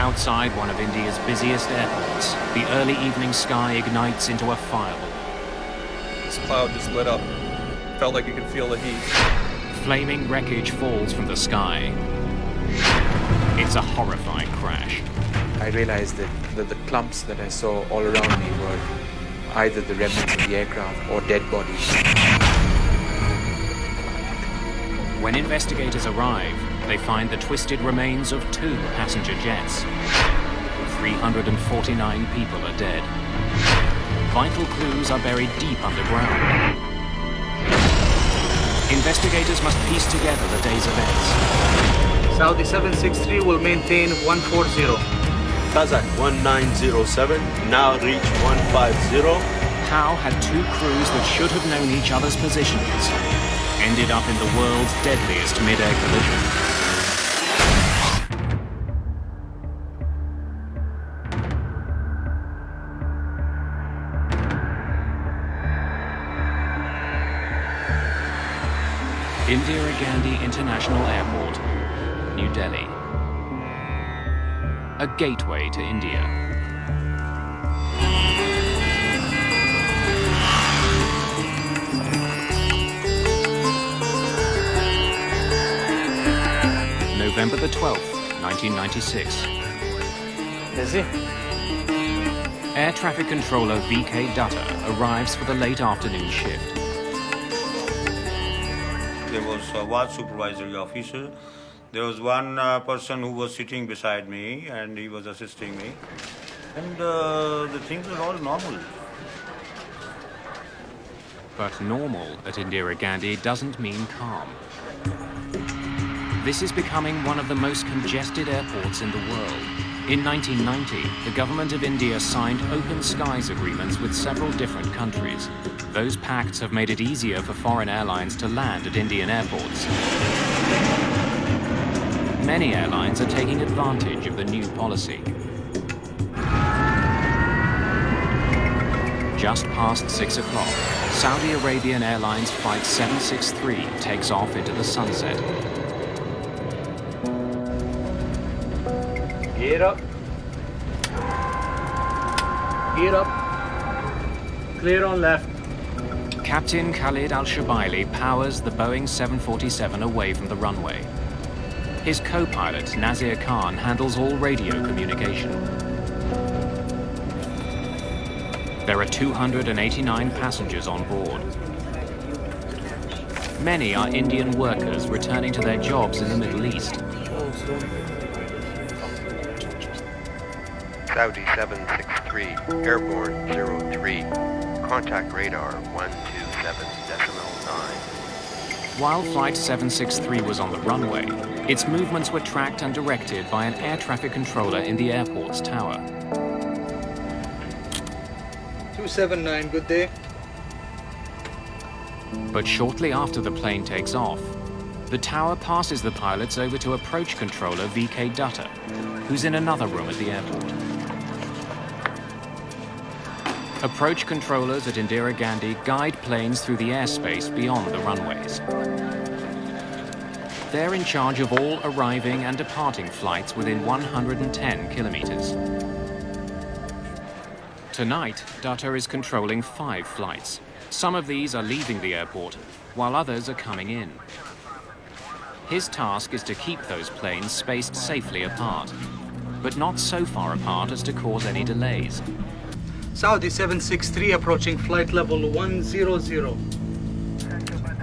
Outside one of India's busiest airports, the early evening sky ignites into a fireball. This cloud just lit up. Felt like you could feel the heat. Flaming wreckage falls from the sky. It's a horrifying crash. I realized that the clumps that I saw all around me were either the remnants of the aircraft or dead bodies. When investigators arrive, they find the twisted remains of 2 passenger jets. 349 people are dead. Vital clues are buried deep underground. Investigators must piece together the day's events. Saudi 763 will maintain 140. Kazakh 1907, now reach 150. How had 2 crews that should have known each other's positions ended up in the world's deadliest mid-air collision? Indira Gandhi International Airport, New Delhi. A gateway to India. November the 12th, 1996. Busy? Air traffic controller VK Dutta arrives for the late afternoon shift. There was one supervisory officer. There was one person who was sitting beside me and he was assisting me. And the things are all normal. But normal at Indira Gandhi doesn't mean calm. This is becoming one of the most congested airports in the world. In 1990, the government of India signed open skies agreements with several different countries. Those pacts have made it easier for foreign airlines to land at Indian airports. Many airlines are taking advantage of the new policy. Just past 6 o'clock, Saudi Arabian Airlines Flight 763 takes off into the sunset. Gear up. Gear up. Clear on left. Captain Khalid Al-Shabaili powers the Boeing 747 away from the runway. His co-pilot, Nazir Khan, handles all radio communication. There are 289 passengers on board. Many are Indian workers returning to their jobs in the Middle East. Saudi 763, airborne 03, contact radar 127.9. While Flight 763 was on the runway, its movements were tracked and directed by an air traffic controller in the airport's tower. 279, good day. But shortly after the plane takes off, the tower passes the pilots over to approach controller VK Dutta, who's in another room at the airport. Approach controllers at Indira Gandhi guide planes through the airspace beyond the runways. They're in charge of all arriving and departing flights within 110 kilometers. Tonight, Dutta is controlling 5 flights. Some of these are leaving the airport, while others are coming in. His task is to keep those planes spaced safely apart, but not so far apart as to cause any delays. Saudi 763 approaching flight level 100.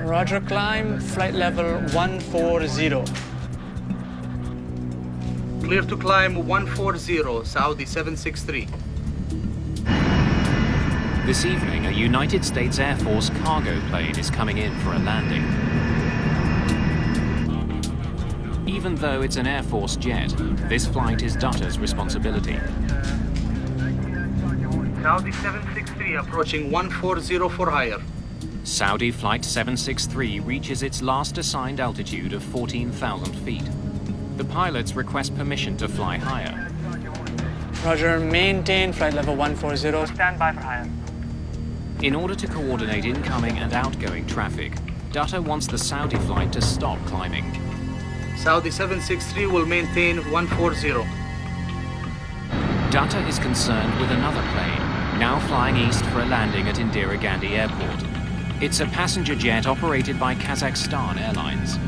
Roger, climb flight level 140. Clear to climb 140, Saudi 763. This evening, a United States Air Force cargo plane is coming in for a landing. Even though it's an Air Force jet, this flight is Dutta's responsibility. Saudi 763 approaching 140 for higher. Saudi Flight 763 reaches its last assigned altitude of 14,000 feet. The pilots request permission to fly higher. Roger, maintain flight level 140. Stand by for higher. In order to coordinate incoming and outgoing traffic, Dutta wants the Saudi flight to stop climbing. Saudi 763 will maintain 140. Datta is concerned with another plane, now flying east for a landing at Indira Gandhi Airport. It's a passenger jet operated by Kazakhstan Airlines.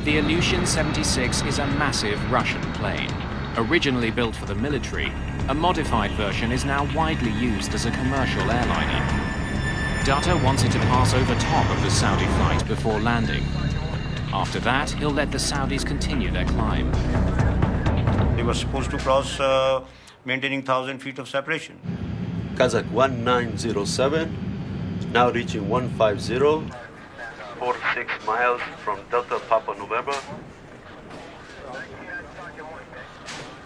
The Ilyushin 76 is a massive Russian plane. Originally built for the military, a modified version is now widely used as a commercial airliner. Datta wants it to pass over top of the Saudi flight before landing. After that, he'll let the Saudis continue their climb. They were supposed to cross maintaining 1,000 feet of separation. Kazakh 1907, now reaching 150, 46 miles from Delta Papa November.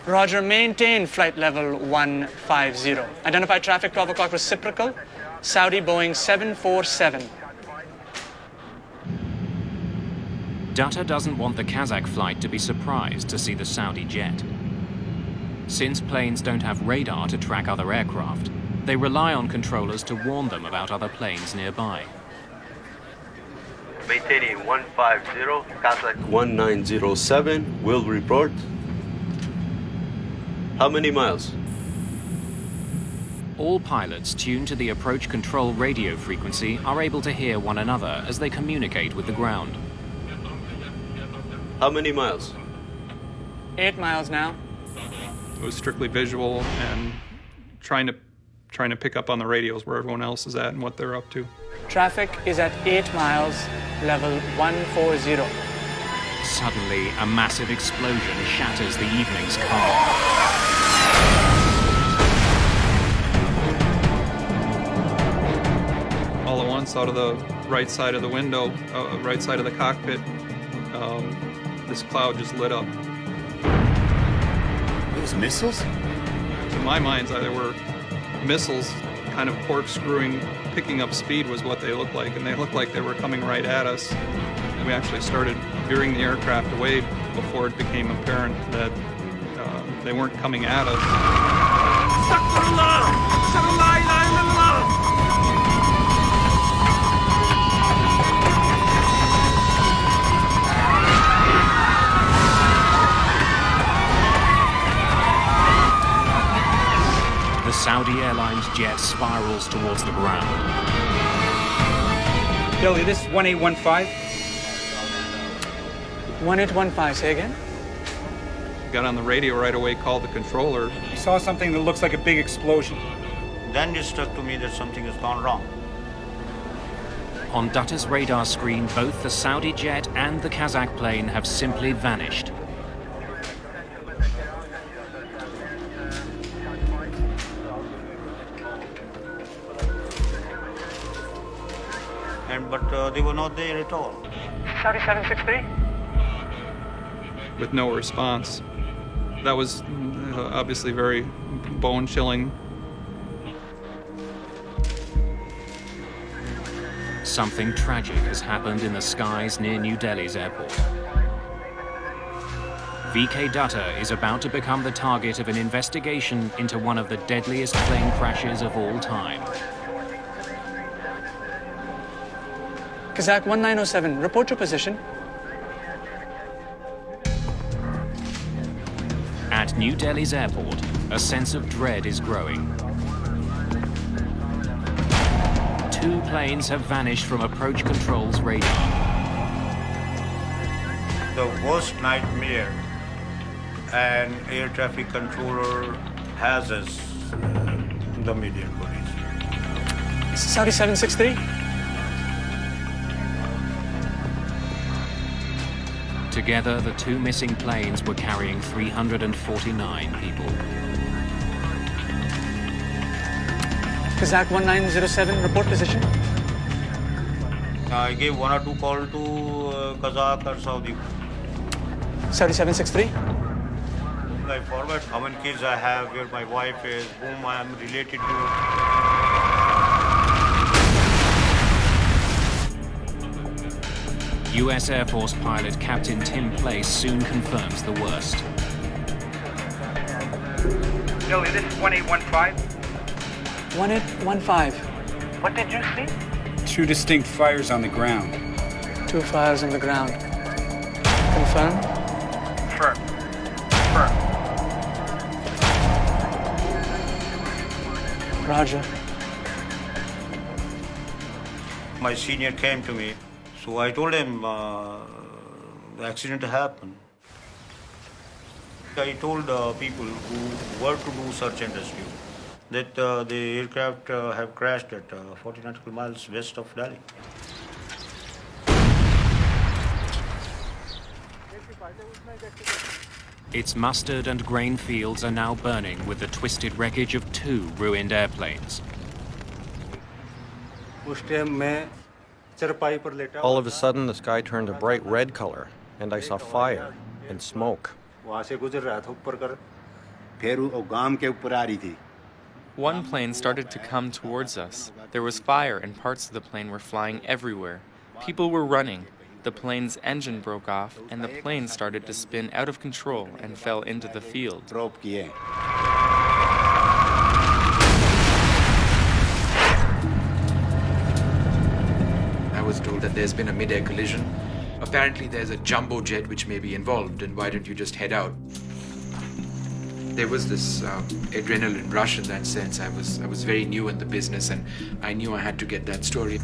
Roger, maintain flight level 150. Identify traffic 12 o'clock reciprocal, Saudi Boeing 747. Datta doesn't want the Kazakh flight to be surprised to see the Saudi jet. Since planes don't have radar to track other aircraft, they rely on controllers to warn them about other planes nearby. Maintaining 150, Kazakh 1907, will report. How many miles? All pilots tuned to the approach control radio frequency are able to hear one another as they communicate with the ground. How many miles? 8 miles now. It was strictly visual and trying to pick up on the radios where everyone else is at and what they're up to. Traffic is at 8 miles, level 140. Suddenly, a massive explosion shatters the evening's calm. All at once, out of the right side of the window, right side of the cockpit, this cloud just lit up. Those missiles? To my mind's eye, there were missiles kind of corkscrewing, picking up speed was what they looked like, and they looked like they were coming right at us. We actually started veering the aircraft away before it became apparent that they weren't coming at us. The Saudi Airlines jet spirals towards the ground. Delhi, this is 1815. 1815, say again? Got on the radio right away, called the controller. We saw something that looks like a big explosion. Then it struck to me that something has gone wrong. On Datta's radar screen, both the Saudi jet and the Kazakh plane have simply vanished. But they were not there at all. Saudi 763? With no response. That was obviously very bone-chilling. Something tragic has happened in the skies near New Delhi's airport. VK Datta is about to become the target of an investigation into one of the deadliest plane crashes of all time. Kazakh 1907, report your position. At New Delhi's airport, a sense of dread is growing. 2 planes have vanished from approach control's radar. The worst nightmare an air traffic controller has is the media police. Saudi 763? Together, the 2 missing planes were carrying 349 people. Kazakh 1907, report position. I gave 1 or 2 calls to Kazakh or Saudi. Saudi 763? I forward how many kids I have, where my wife is, whom I am related to. US Air Force pilot Captain Tim Place soon confirms the worst. Delhi, this is 1815. 1815. What did you see? 2 distinct fires on the ground. 2 fires on the ground. Confirmed? Confirmed. Roger. My senior came to me, so I told him the accident happened. I told people who were to do search and rescue that the aircraft have crashed at 40 nautical miles west of Delhi. Its mustard and grain fields are now burning with the twisted wreckage of 2 ruined airplanes. All of a sudden, the sky turned a bright red color, and I saw fire and smoke. One plane started to come towards us. There was fire, and parts of the plane were flying everywhere. People were running. The plane's engine broke off, and the plane started to spin out of control and fell into the field. I was told that there's been a mid-air collision. Apparently there's a jumbo jet which may be involved, and why don't you just head out? There was this adrenaline rush in that sense. I was very new in the business, and I knew I had to get that story.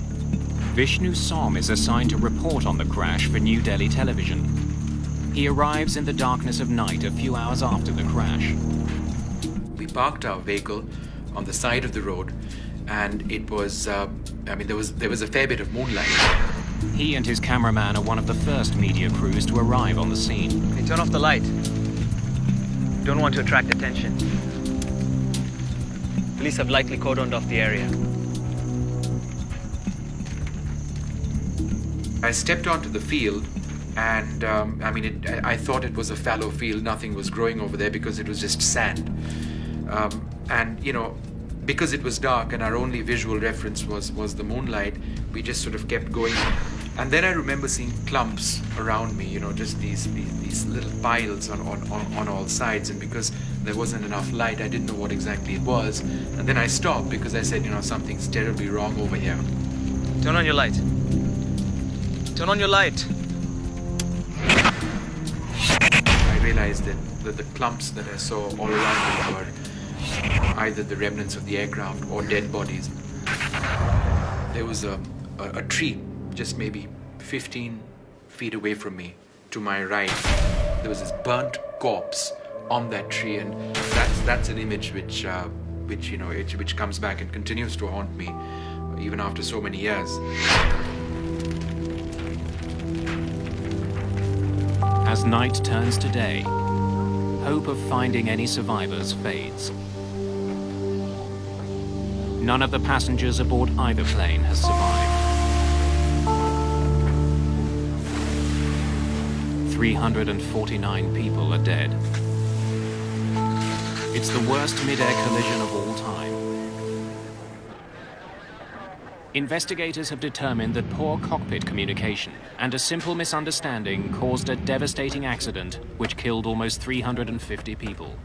Vishnu Som is assigned to report on the crash for New Delhi television. He arrives in the darkness of night a few hours after the crash. We parked our vehicle on the side of the road, and it was, there was a fair bit of moonlight. He and his cameraman are one of the first media crews to arrive on the scene. Hey, turn off the light. Don't want to attract attention. Police have likely cordoned off the area. I stepped onto the field, and I thought it was a fallow field. Nothing was growing over there because it was just sand. Because it was dark and our only visual reference was the moonlight, we just sort of kept going. And then I remember seeing clumps around me, just these little piles on all sides. And because there wasn't enough light, I didn't know what exactly it was. And then I stopped because I said, something's terribly wrong over here. Turn on your light. Turn on your light. I realized that the clumps that I saw all around me were either the remnants of the aircraft or dead bodies. There was a tree just maybe 15 feet away from me, to my right. There was this burnt corpse on that tree, and that's an image which comes back and continues to haunt me even after so many years. As night turns to day, hope of finding any survivors fades. None of the passengers aboard either plane has survived. 349 people are dead. It's the worst mid-air collision of all time. Investigators have determined that poor cockpit communication and a simple misunderstanding caused a devastating accident which killed almost 350 people.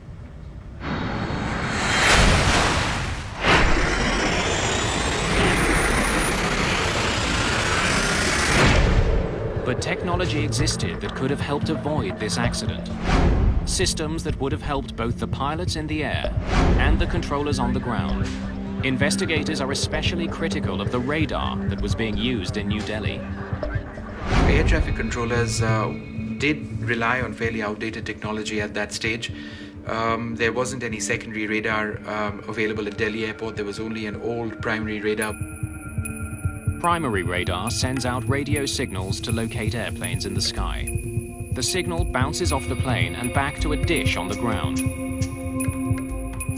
But technology existed that could have helped avoid this accident. Systems that would have helped both the pilots in the air and the controllers on the ground. Investigators are especially critical of the radar that was being used in New Delhi. Air traffic controllers did rely on fairly outdated technology at that stage. There wasn't any secondary radar available at Delhi Airport. There was only an old primary radar. Primary radar sends out radio signals to locate airplanes in the sky. The signal bounces off the plane and back to a dish on the ground.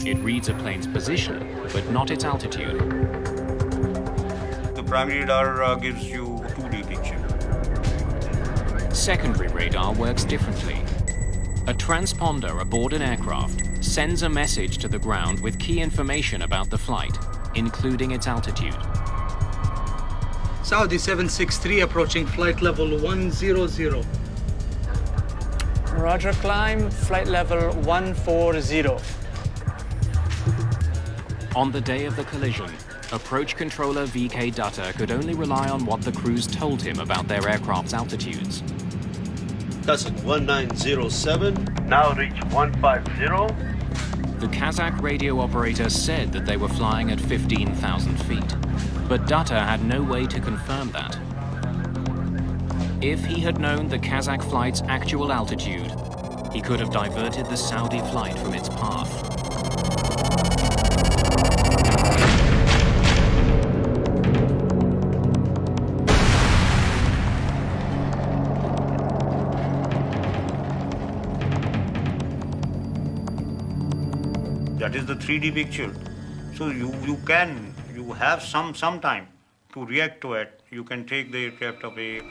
It reads a plane's position, but not its altitude. The primary radar gives you 2D picture. Secondary radar works differently. A transponder aboard an aircraft sends a message to the ground with key information about the flight, including its altitude. Saudi 763 approaching flight level 100. Roger, climb flight level 140. On the day of the collision, approach controller VK Dutta could only rely on what the crews told him about their aircraft's altitudes. Kazakh 1907, now reach 150. The Kazakh radio operator said that they were flying at 15,000 feet, but Dutta had no way to confirm that. If he had known the Kazakh flight's actual altitude, he could have diverted the Saudi flight from its path. That is the 3D picture. So you have some time to react to it. You can take the aircraft away.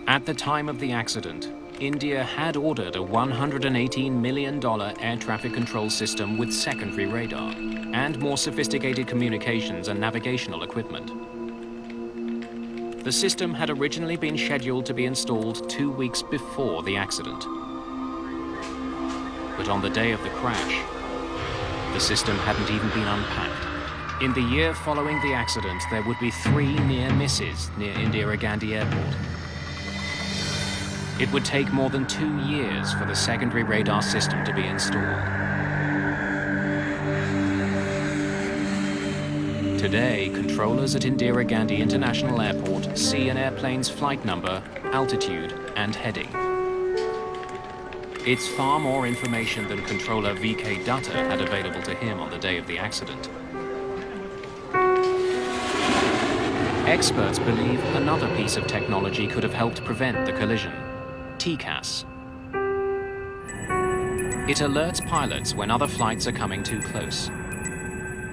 At the time of the accident, India had ordered a $118 million air traffic control system with secondary radar and more sophisticated communications and navigational equipment. The system had originally been scheduled to be installed 2 weeks before the accident. But on the day of the crash, the system hadn't even been unpacked. In the year following the accident, there would be 3 near misses near Indira Gandhi Airport. It would take more than 2 years for the secondary radar system to be installed. Today, controllers at Indira Gandhi International Airport see an airplane's flight number, altitude, and heading. It's far more information than controller VK Dutta had available to him on the day of the accident. Experts believe another piece of technology could have helped prevent the collision: TCAS. It alerts pilots when other flights are coming too close.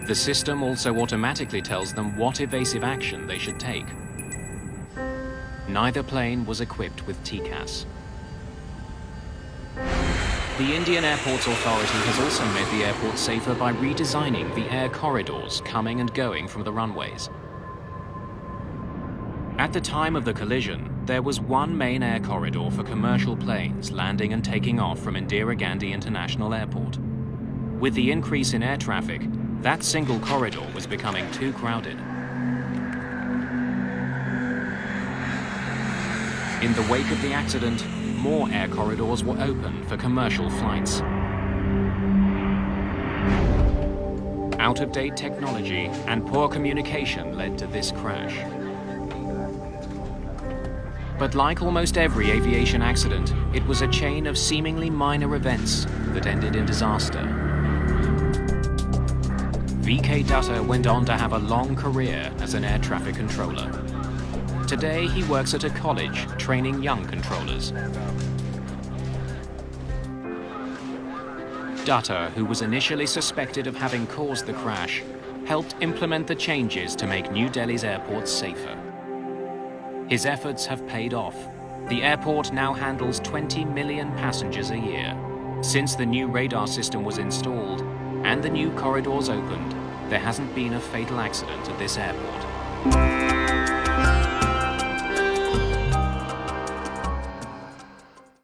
The system also automatically tells them what evasive action they should take. Neither plane was equipped with TCAS. The Indian Airports Authority has also made the airport safer by redesigning the air corridors coming and going from the runways. At the time of the collision, there was one main air corridor for commercial planes landing and taking off from Indira Gandhi International Airport. With the increase in air traffic, that single corridor was becoming too crowded. In the wake of the accident, more air corridors were opened for commercial flights. Out-of-date technology and poor communication led to this crash. But like almost every aviation accident, it was a chain of seemingly minor events that ended in disaster. VK Dutta went on to have a long career as an air traffic controller. Today, he works at a college training young controllers. Dutta, who was initially suspected of having caused the crash, helped implement the changes to make New Delhi's airports safer. His efforts have paid off. The airport now handles 20 million passengers a year. Since the new radar system was installed and the new corridors opened, there hasn't been a fatal accident at this airport.